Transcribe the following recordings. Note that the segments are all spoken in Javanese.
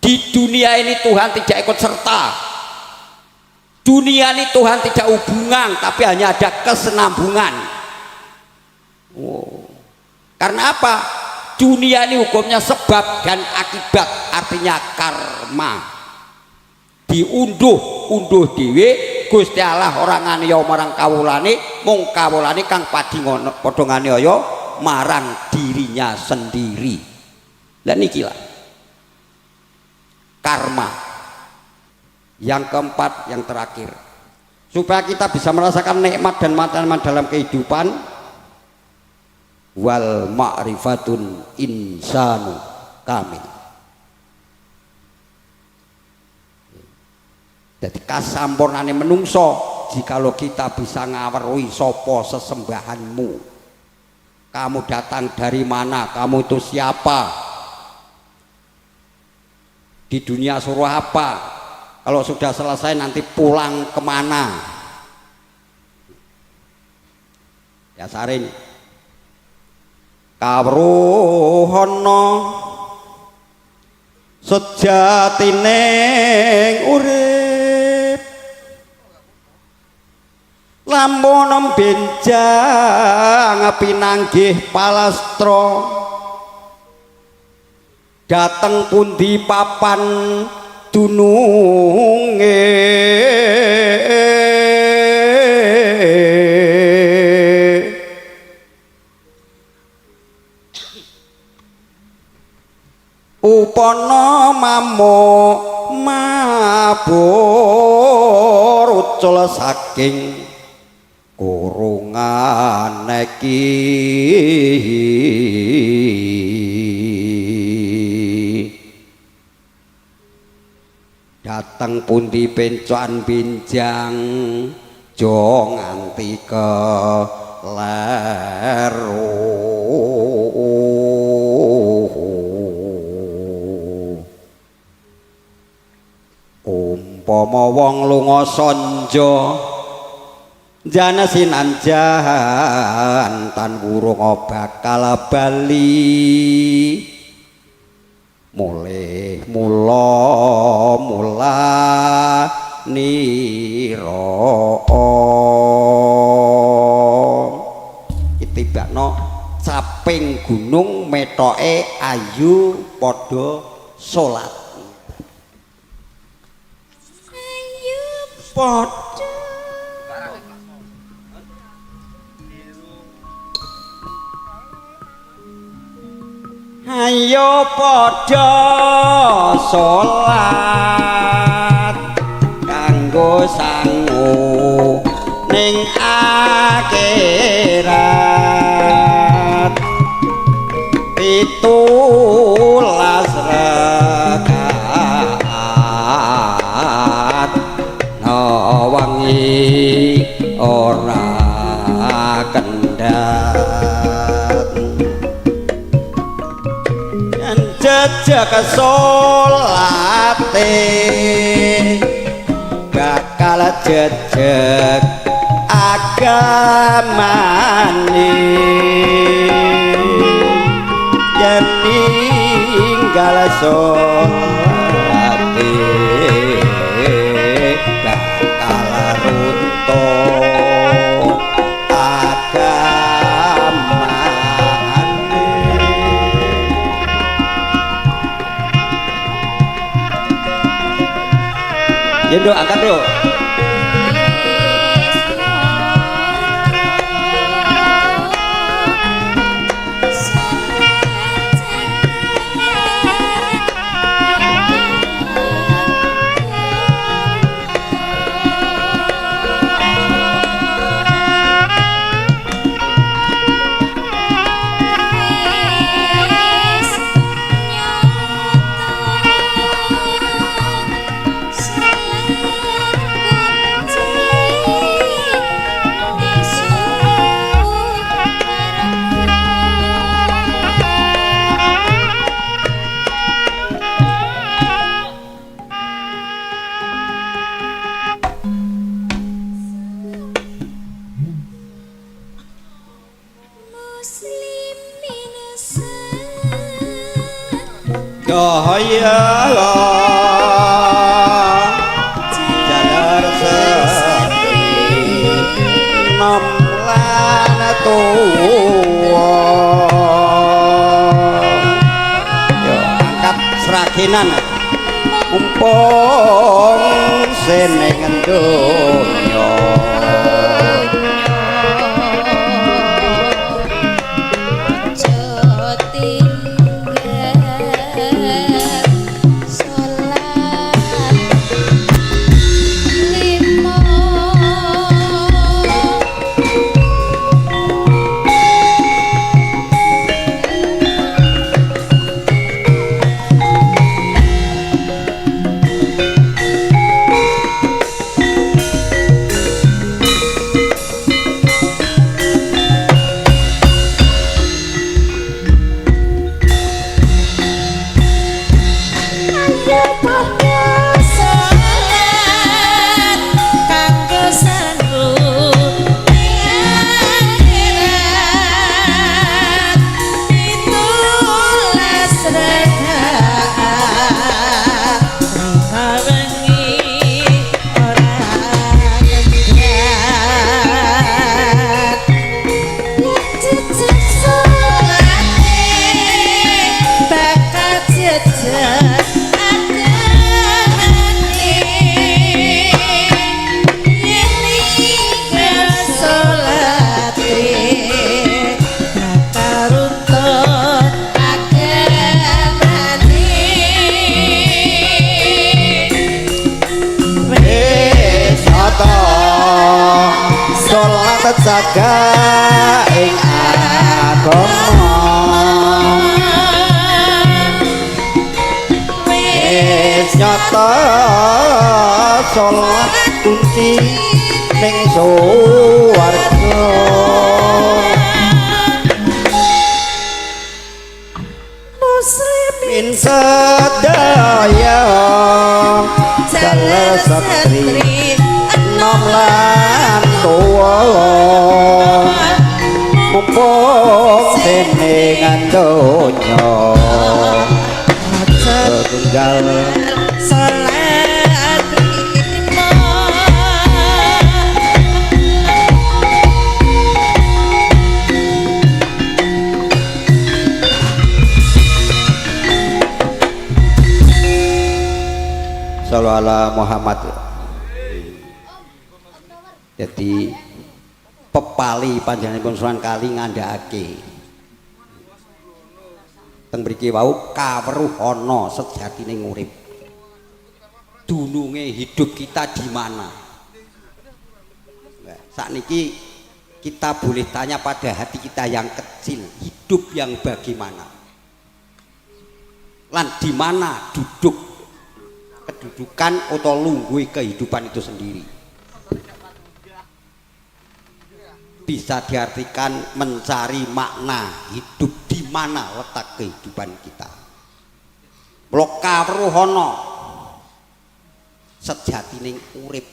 Di dunia ini Tuhan tidak ikut serta. Dunia ini Tuhan tidak hubungan, tapi hanya ada kesenambungan. Karena apa? Dunia ini hukumnya sebab dan akibat, artinya karma. Diunduh dhewe Gusti Allah ora nganiaya marang kawulane, mung kawulane kang padhi padha nganiaya marang dirinya sendiri. Lah niki lah karma. Yang keempat, yang terakhir, supaya kita bisa merasakan nikmat dan manfaat dalam kehidupan, wal ma'rifatun insanu kamil. Jadi kasampurnane menungso jikalau kita bisa ngaweruhi sapa sesembahanmu. Kamu datang dari mana? Kamu itu siapa? Di dunia suruh apa? Kalau sudah selesai nanti pulang kemana? Ya saring kawruhana sejatine urip lamun benjang pinanggih palastra dateng pundi papan dununge upana mamo mabur ucul saking kurungan iki dateng pundi pencoan binjang jo nganti keleru umpama wong lunga sanja jana sinanjan tan wurung bakal bali mulih mula nira itibakno caping gunung metoke ayu padha salat ayu padha ayo padha salat kanggo sangu ning akhirat 17 rakaat wengi ora kendhat jejak salate bakal jejak agamane yen ninggal salate bakal runtuh agamane. Yendo angkat bro. Cahaya keyakinan mumpung seneng donya jaga ing agama wis nyata salat kunci ning suwarga muslimin sedaya jalan satri nom lan tuwa mumpung senengan donya tunggal salat trima sallu ala Muhammad. Jadi pepali panjenenganipun Sunan Kali ngandhakake teng mriki wau kaweruh ana sejatine urip dununge hidup kita di mana. Sakniki kita boleh tanya pada hati kita yang kecil, hidup yang bagaimana lan di mana duduk kedudukan atau lungguh kehidupan itu sendiri. Bisa diartikan mencari makna hidup di mana letak kehidupan kita. Lokawruhono sejatining urip.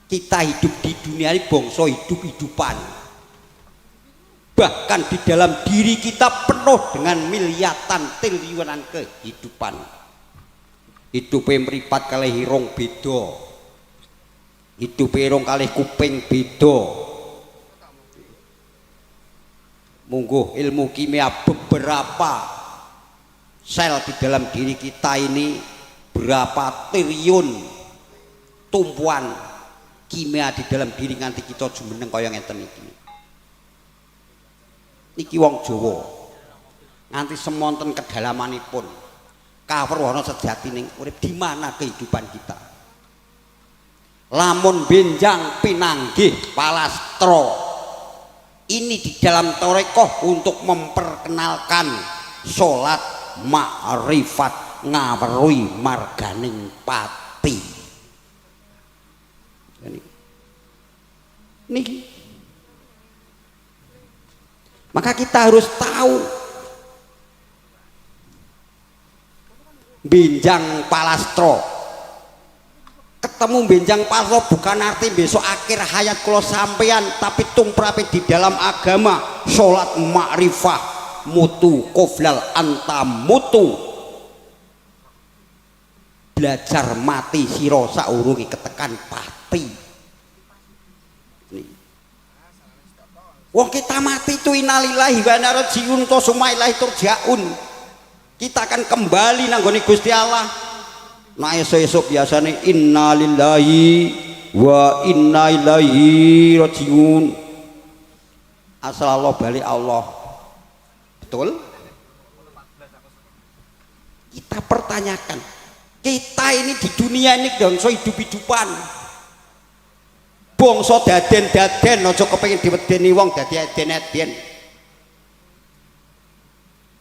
Kita hidup di dunia ini bangsa hidup-hidupan. Bahkan di dalam diri kita penuh dengan miliatan triliunan kehidupan. Hidupe mripat kalih irung beda. Hidupe irung kalih kuping beda. Mungguh ilmu kimia beberapa sel di dalam diri kita ini berapa triliun tumpuan kimia di dalam diri nganti kita jumeneng kaya ngeten iki. Niki wong Jawa nganti semonten kedalamanipun kawruhana sejatining urip di mana kehidupan kita. Lamun benjang pinanggih palastra ini di dalam torekoh untuk memperkenalkan sholat ma'rifat ngaweruhi marganing pati. Niki. Maka kita harus tahu benjang palastro. Ketemu benjang palastro bukan arti besok akhir hayat kula sampean, tapi tumrape di dalam agama sholat ma'rifah mutu qoblal anta mutu, belajar mati sira saurunge ketekan pati. Wong kita mati itu innalillahi wa inna ilaihi raji'un to sumailahi turja'un. kita akan kembali nanggone Gusti Allah. Nah esok-esok biasanya inna lillahi wa inna ilaihi rajiun. Asal Allah balik Allah. Betul? Kita pertanyakan, kita ini di dunia ini bangsa hidup-hidupan, bangsa daden-daden, aja kepengin diwedeni wong dadi eden-eden.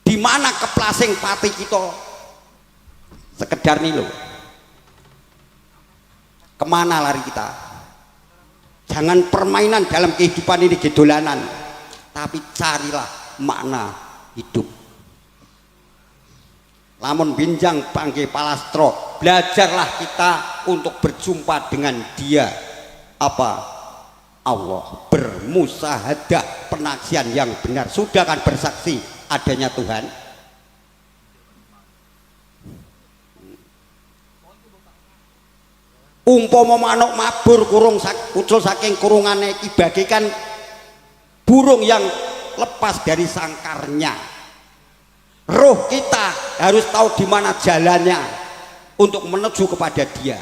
Di mana keplasing pati kita? Sekedar nih loh. Kemana lari kita? Jangan permainan dalam kehidupan ini gedolanan, tapi carilah makna hidup. Lamun binjang panggil palastro, belajarlah kita untuk berjumpa dengan Dia, apa? Allah, bermusahadah, penaksian yang benar. Sudah kan bersaksi adanya Tuhan? Umpama manuk mabur kurung ucul saking kurungane iki bagaikan burung yang lepas dari sangkarnya. Roh kita harus tahu di mana jalannya untuk menuju kepada Dia.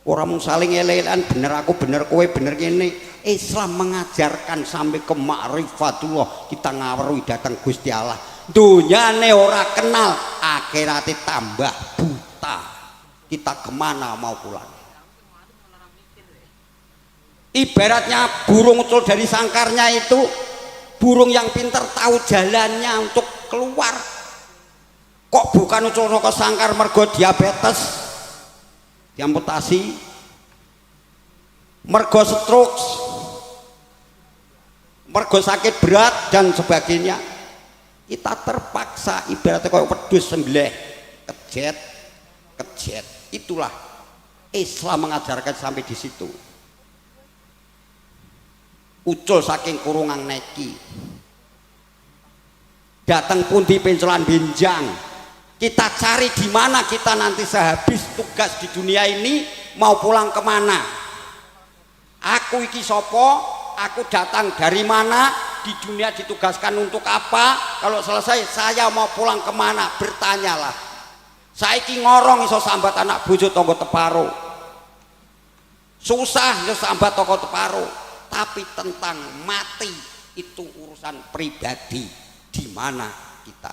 Orang mau saling ele-elean, bener aku, bener kowe, bener ini. Islam mengajarkan sampai ke ma'rifatullah, kita ngaweruhi datang Gusti Allah. Dunyane ora kenal, akhiratnya tambah buta. Kita kemana mau pulang? Ibaratnya burung ucul dari sangkarnya itu, burung yang pintar tahu jalannya untuk keluar. Kok bukan ucul ke sangkar mergo diabetes, diamputasi, mergo stroke, mergo sakit berat dan sebagainya. Kita terpaksa ibaratnya kayak wedhus sembelih kejet. Itulah Islam mengajarkan sampai di situ. Ucul saking kurungan neki, datang pun di pencelan binjang. Kita cari di mana kita nanti sehabis tugas di dunia ini mau pulang kemana. Aku iki sopo, aku datang dari mana, di dunia ditugaskan untuk apa, kalau selesai saya mau pulang kemana, bertanyalah. Saiki ngorong iso sambat anak bojo tangga teparo, susah iso sambat tangga teparo, tapi tentang mati itu urusan pribadi. Di mana kita?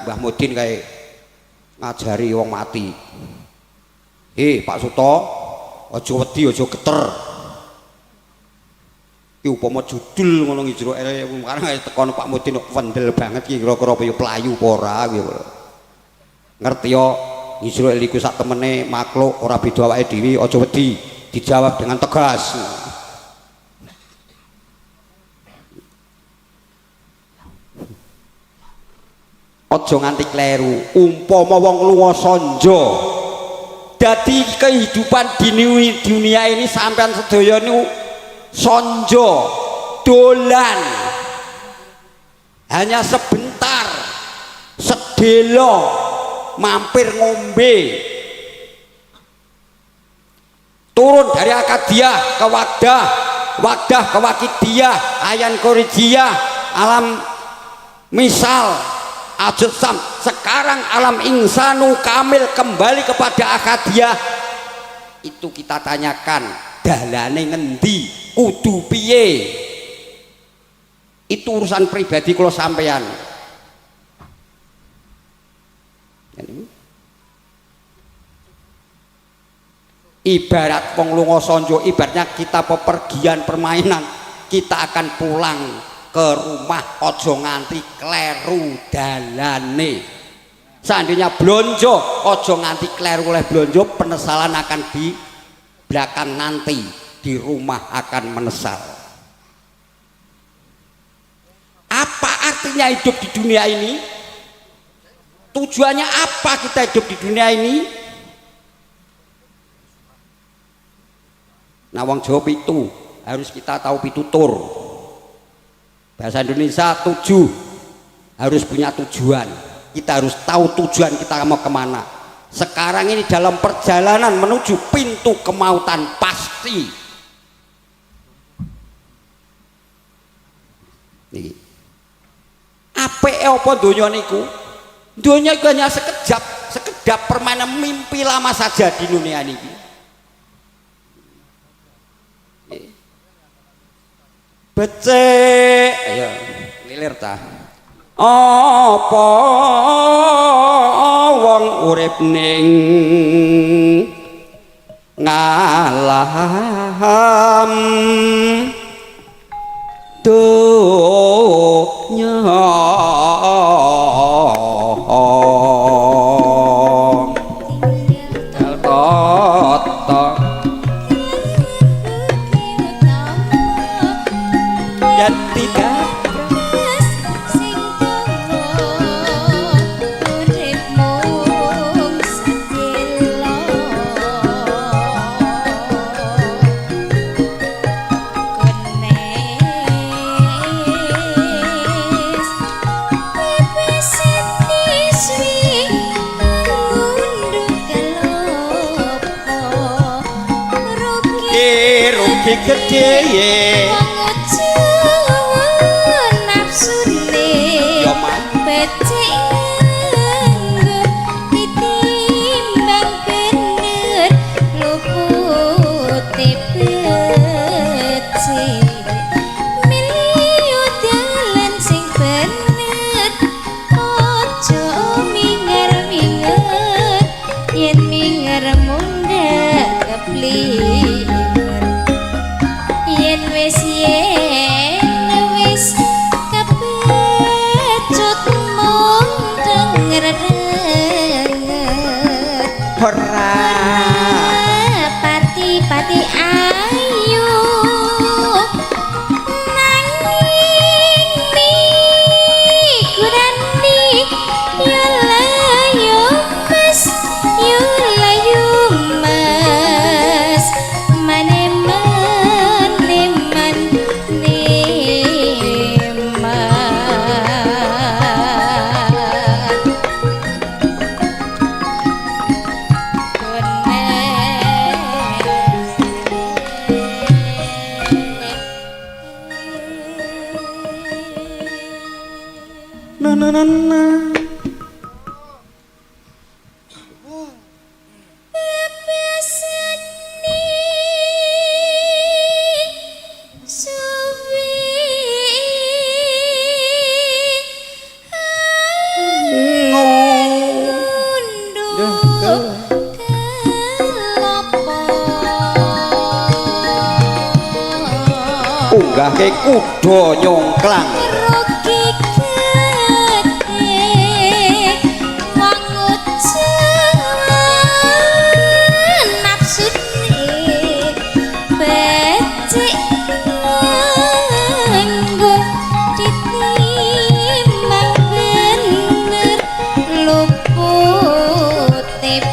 Mbah Mudin kayak ngajari wong mati. Pak Suto, aja wedi, aja geter. Ki upama judul ngono njero karang tekan Pak Mudin wendel banget ki kira-kira kaya pelayu apa ora kuwi. Ngerti yo njero iku sak temene makhluk ora beda awake dhewe, aja wedi, dijawab dengan tegas. Aja nganti kleru, umpama wong lunga sanja. Dadi kehidupan di dunia ini sampean sedaya niku sonjo dolan hanya sebentar, sedelo mampir ngombe, turun dari akadiah ke wagdah, wagdah ke wakidiah, ayan korijiyah, alam misal ajsam, sekarang alam insanu kamil kembali kepada akadiah. Itu kita tanyakan, dalane ngendi, kudu piye? Itu urusan pribadi kalau sampean. Ibarat wong lunga sonjo, ibaratnya kita pepergian permainan, kita akan pulang ke rumah, ojo nganti kleru dalane. Seandainya blonjo, ojo nganti kleru oleh blonjo, penyesalan akan di belakang nanti, di rumah akan menyesal. Apa artinya hidup di dunia ini? Tujuannya apa kita hidup di dunia ini? Nah, wong Jawa itu harus kita tahu pitutur. Bahasa Indonesia 7 harus punya tujuan. Kita harus tahu tujuan kita mau kemana. Sekarang ini dalam perjalanan menuju pintu kemautan pasti. Nih. Apike apa donya niku? Donya iku hanya sekedap permainan mimpi lama saja di dunia ini. Becik, ayo lilir ta. Apa wong urip ning ngalam donya gede nafsune becik ditimbang bener luput becik milih dalan sing bener ojo minger-minger yen minger mundhak kepli wis kepecut mung denger-denger ora pati-pati ayu nanging mikurani yo layu mas yo layu mas unggahke kuda nyongklang rugi gede mangut nafsune becik nganggo ditimbang bener luput becik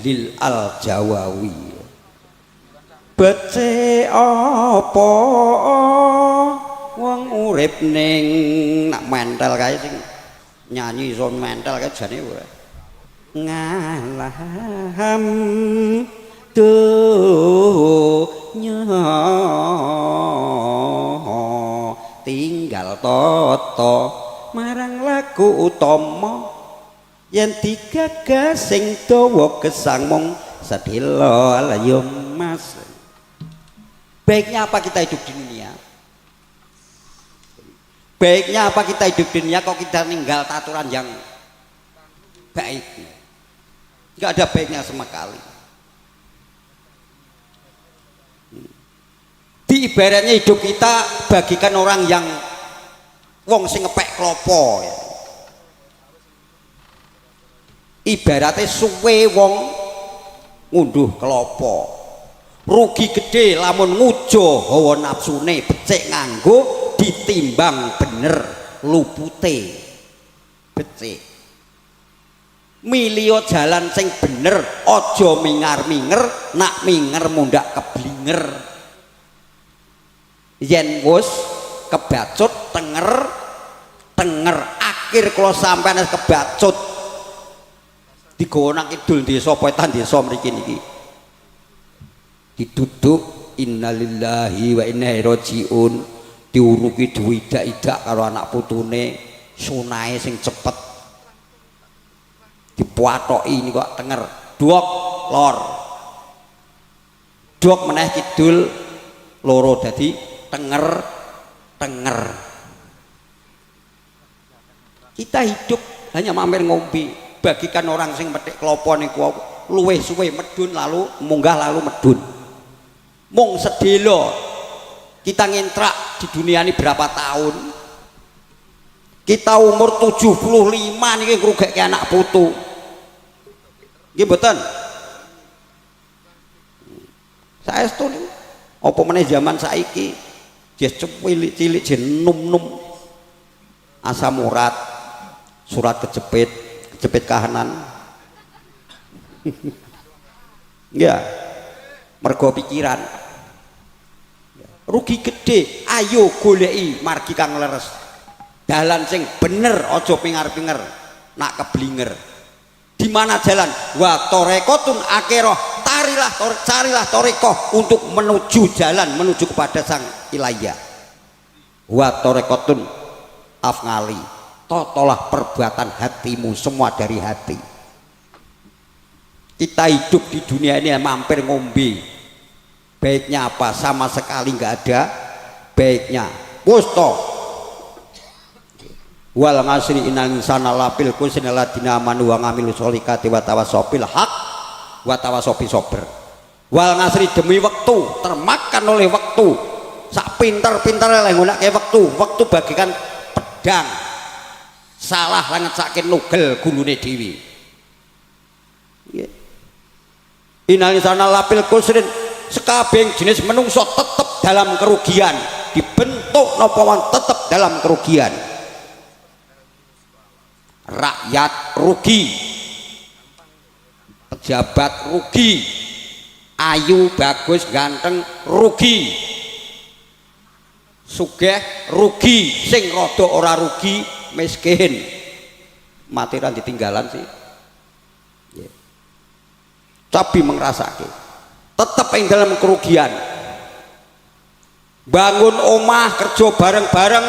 Jalil Al Jawawi. Becik apa wong urip ning nak mentel kae sing nyanyi iso mentel kae jane wae. Ngalaham dunya tinggal tata marang laku utama yen digagas sing dawa gesang mung sedhela ayo mas. Baiknya apa kita hidup di dunia? Baiknya apa kita hidup di dunia kok kita ninggal taturan yang baik? Enggak ada baiknya sama sekali. Di ibaratnya hidup kita bagikan orang yang wong sing ngepek klopo ya. Ibaratnya suwe wong ngunduh klopo, rugi gede lamun ngujo hawa nafsune becik nganggo ditimbang bener lupute becik. Milio jalan sing bener ojo mingar-minger, nak minger mundak keblinger. Yen wis kebacut tenger akhir kula sampeyan kebacut digawa nang kidul desa poetan desa mriki niki diduduk innalillahi wa inna ilaihi rajiun diuruki diwidak-idak karo anak putune sunahe sing cepet dipuatoki ini kok tenger duok lor duok meneh kidul loro dadi tenger. Kita hidup hanya mamer ngombe, bagikan orang sing metik klopo niku luweh suwe medun lalu munggah lalu medun. Mung sedelo kita ngintrak di dunia ini berapa tahun? Kita umur 75 niki ngrugekke anak putu. Nggih mboten? Saestu niku apa meneh zaman saiki jes cilik jen num-num asam urat surat kejepit kahanan ya mergo pikiran rugi gede. Ayo goleki margi kang leres dalan sing bener ojo pingar-pingar nak keblinger. Di mana jalan wa torekotun akhirah carilah torekoh untuk menuju jalan menuju kepada sang ilayah. Wa torekotun afngali totolah perbuatan hatimu semua dari hati. Kita hidup di dunia ini mampir ngombe, baiknya apa? Sama sekali nggak ada baiknya. Pusto wal ngasri innal insana lafil khusri alladziina amanu wa ngamilu sholihati wa tawassabil haq wa tawassabi sabr. Wal ngasri demi waktu termakan oleh waktu sak pinter-pintere lek nggunakake waktu bagikan pedang salah langet saking nugel gulune dhewe. Innal insana lafil khusri sekabeh jenis menungso tetep dalam kerugian, dibentuk napa wae tetep dalam kerugian. Rakyat rugi, pejabat rugi, ayu bagus ganteng rugi, sugih rugi, sing rada ora rugi miskin mati ra ditinggalan sih. Tapi mengrasake tetep ing dalam kerugian. Bangun omah kerja bareng-bareng,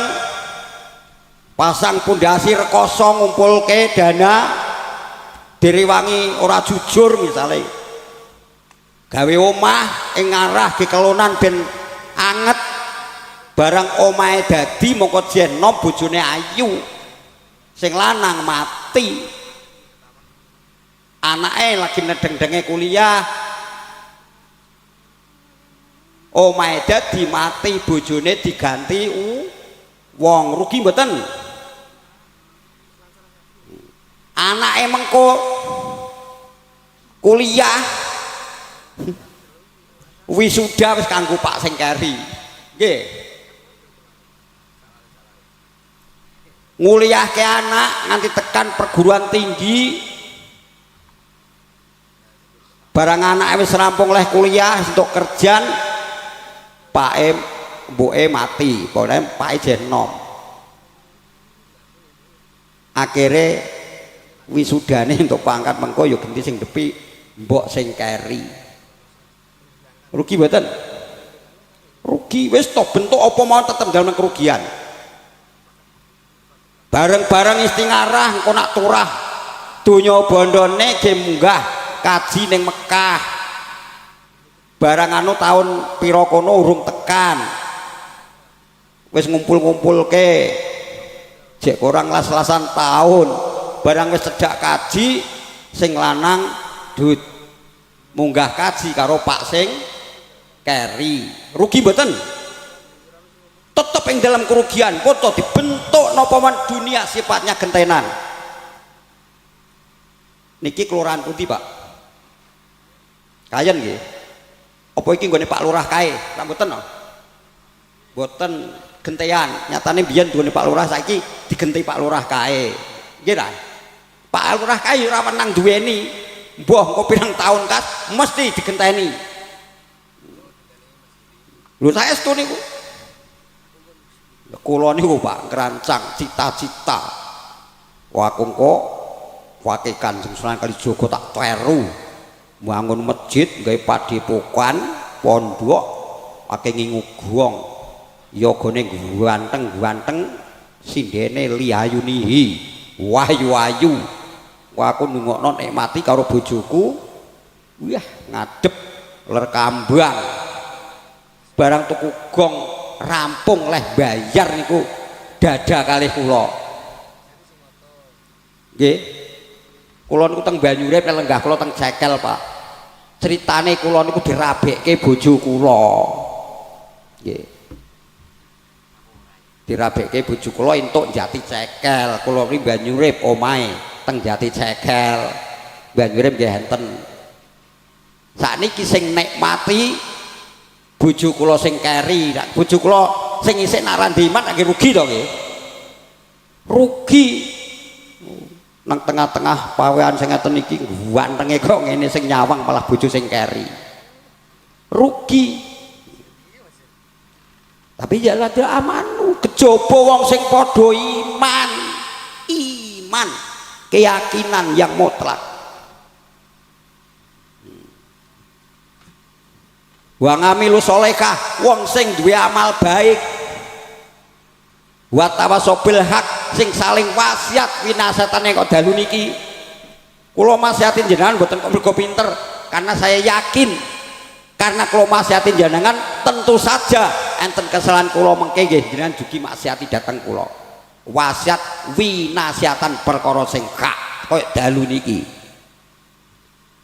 pasang pondasi rekoso ngumpulke dana direwangi ora jujur misalnya gawe omah ing ngarah kekelonan ben anget barang omahe dadi mongko jen nom bojone ayu sing lanang mati anake lagi nedeng-denge kuliah omahe dadi mati bojone diganti wong rugi mboten. Anake mengko kuliah wisuda wis kanggo Pak sing keri nggih nguliahke anak nganti tekan perguruan tinggi barang anake wis rampung leh kuliah untuk kerjaan pake mbuke mati pokoknya pake jenom akhirnya wisudane untuk pangkat mengko ya genti sing depi mbok sing keri rugi mboten rugi wis tok bentuk apa mau tetep dalam kerugian bareng-bareng istingarah engko nak turah donya bondone ge munggah kaji ning Mekah barang anu tahun pira kono urung tekan wis ngumpul-ngumpulke jek kurang las-lasan tahun barang wis cedak kaji sing lanang dut munggah kaji karo pak sing keri rugi mboten tetep yang dalam kerugian foto dibentuk napa man dunia sifatnya gentenan niki kelurahan pundi Pak kayen nggih apa iki nggone Pak Lurah kae tak mboten no mboten gentean nyatane biyen nggone Pak Lurah saiki digenti Pak Lurah kae nggih ta Pak Lurah kae ora menang duweni mbah engko pirang taun kas mesti digenteni lho saestu niku kula niku Pak ngerancang cita-cita wah kengko wake Kanjeng Sunan Kalijaga tak kleru bangun masjid gawe padepokan pondok akeh ngingu gong yogane ganteng-ganteng sindene liyayunihi wahyu-ayu wah aku nungokno nikmati karo bojoku wah ngadep ler kambang barang tuku gong rampung leh bayar niku dada kalih kula nggih kula niku teng Banyurip lenggah kula teng Cekel Pak ceritane kula niku dirabekke bojo kula nggih dirabekke bojo kula entuk Jati Cekel kula mriki Banyurip omahe teng Jati Cekel Banyurip nggih enten sakniki sing nikmati bojo kula sing keri bojo kula sing isih nak randiman nggih rugi to nggih rugi nang tengah-tengah pawean sing ngeten iki gantenge kok ngene sing nyawang malah bojo sing keri rugi tapi ya ada amanu kejaba wong sing padha iman keyakinan yang mutlak wa ngamilu sholehah wong sing duwe amal baik wa tawasobil hak sing saling wasiat winasatane kok dalu niki kula masihatin jenengan mboten kok mergo pinter karena saya yakin karena kula masihatin jenengan tentu saja enten kesalahan kula mengke nggih jenengan dugi maksiati dateng kula wasiat winasiatan perkara sing hak koyo dalu niki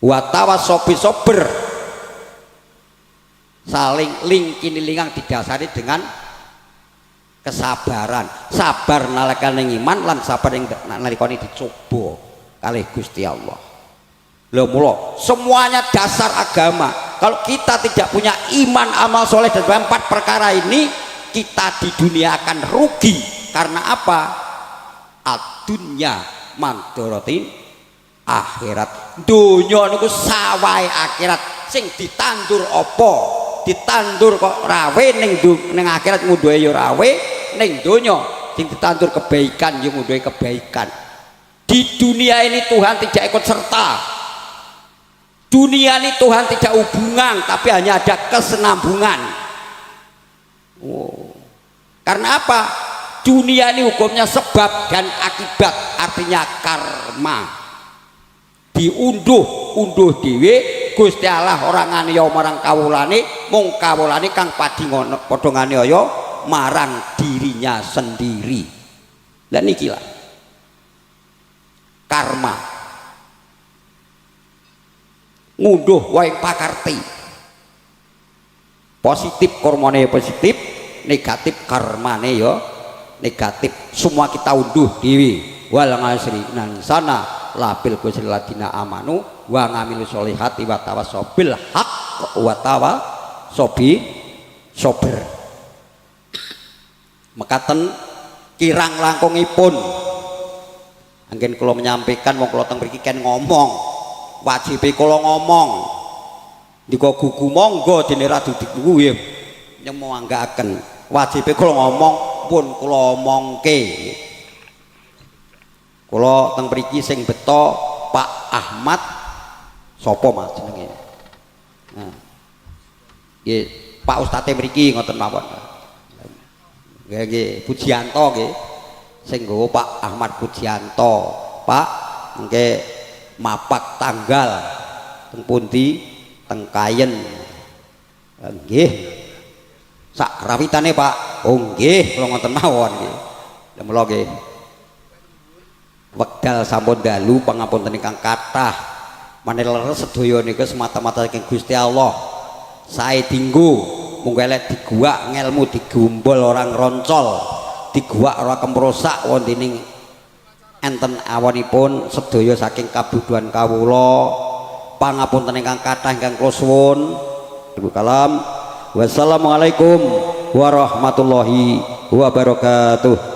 wa tawasobi sober saling lingkini-lingang didasari dengan kesabaran sabar nalekane iman lan sabar ing nalikane dicoba kalih Gusti Allah lho mula semuanya dasar agama kalau kita tidak punya iman amal soleh dan 4 perkara ini kita di dunia akan rugi karena apa adunya mandorotin akhirat dunya niku sawahe akhirat sing ditandur apa ditandur kok rawe ning akhirat ngunduhe ya rawe ning donya sing ditandur kebaikan ya ngunduhe kebaikan di dunia ini Tuhan tidak ikut serta dunia ini Tuhan tidak hubungan tapi hanya ada kesenambungan karena apa dunia ini hukumnya sebab dan akibat artinya karma diunduh dhewe Gusti Allah ora nganiaya marang kawulane mung kawulane kang padi ngono padha nganiaya marang dirinya sendiri lan niki lah karma ngunduh wae pakarti positif karmane positif negatif karmane ya negatif semua kita unduh dhewe wal ngasri nan sana labil kusri ladina amanu wa ngamilu sholihati wa tawasobil haq wa tawasobi sober mekaten kirang langkungipun anggen kula menyampaikan wong kula teng mriki ken ngomong wajib kula ngomong Ndika gugu monggo dene Ratu Diku nggih nyemanggaken wajibe kula ngomong pun kula omongke. Kula teng mriki sing beto Pak Ahmad sapa Mas jenenge? Nah. Nggih, Pak Ustate mriki ngoten mawon. Nggih, Pujiyanto nggih. Sing nggawa Pak Ahmad Pujiyanto. Pak nggih mapak tanggal teng pundi? Teng Kayen. Nggih. Sak rawitane Pak. Oh nggih, kula ngoten mawon nggih. Lha mula nggih. Wekdal sampun dalu pangapunten ingkang kathah. Manila leres sedaya nika semata-mata saking Gusti Allah. Sae dinggo munggo elek diguak ngelmu digumbol orang roncol, diguak ora kemrosak wontening enten awanipun sedaya saking kabutuhan kawula. Pangapunten ingkang kathah ingkang kula suwun. Ibu kalam. Wassalamualaikum warahmatullahi wabarakatuh.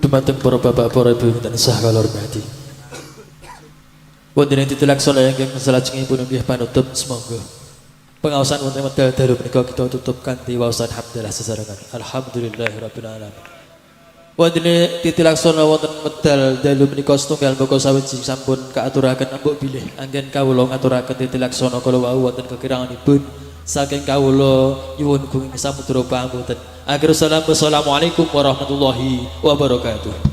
Dumateng para bapak para ibu dan sah kala hormati. Wonten ing titulaksana ingkang salajengipun inggih panutup semoga pengaosan wonten medal dalu menika kita tutup kanthi waosan hamdalah sesarengan. Alhamdulillahirabbil alamin. Wonten titulaksana wonten medal dalu menika setunggal muga sawiji sampun kaaturaken embuk bilih anggen kawula ngaturaken titulaksana kala wau wonten kekiranganipun saking kawula nyuwun gunging samudra pangapunten. Akhirul salam, wassalamualaikum warahmatullahi wabarakatuh.